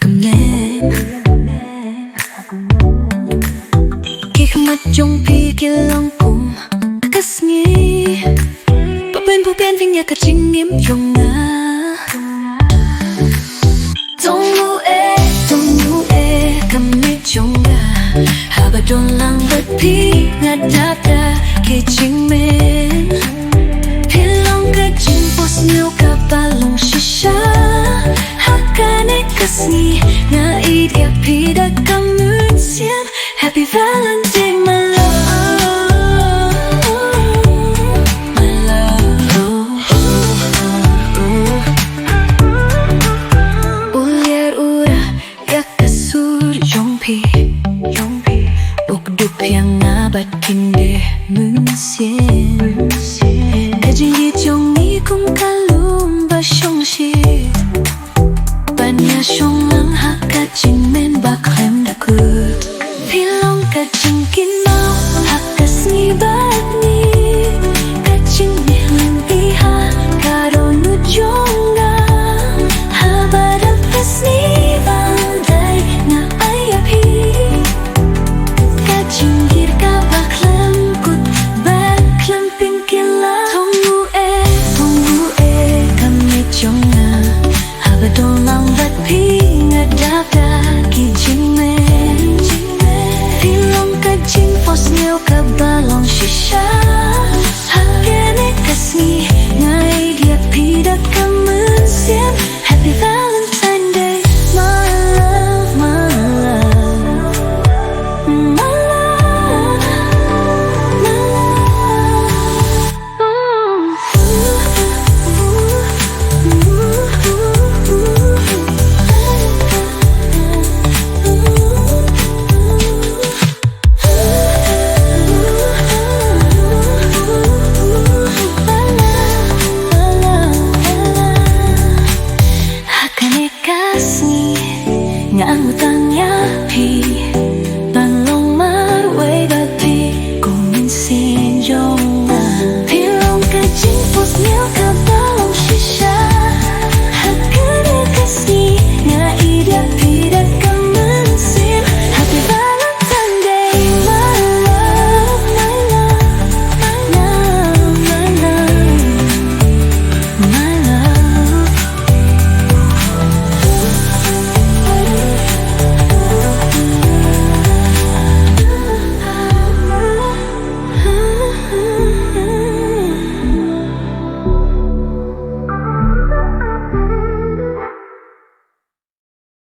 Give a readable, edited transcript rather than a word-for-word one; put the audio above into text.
Khlem Kikmat jong long kum kasngi Pupin vinh ya ka chingim jong nga Don't nu e kami jong nga Haba don lang bat pi ngadada ke jingmen Pilong ka jingpos new kabalong shisha Hakane kasngi nga idea pida ka Mynsiem Happy Valentine my love My love Uliar ura yakasur jongpi Ukdup yang abad kinde Mynsiem Jingieit jong kung kalum pynshongshit Banya shong lang haka jingmen ba Khlem dakut Pilong ka jing kynmaw haka sngewbha ka jing lang iha karo nu jonga Habarap kasni bandai nga ayapi Ka jingieit ka ba Khlem kut ba Khlem pinkila Tonggu e kami jonga Habadong lang bat pi ngadada ki jingmen Pilong ka jingpos new kabalong shisha Hakane kasngi nga idea pida ka Mynsiem Happy Valentine Day my love, my love My love, my Hakane kasngi nga ang utang yapi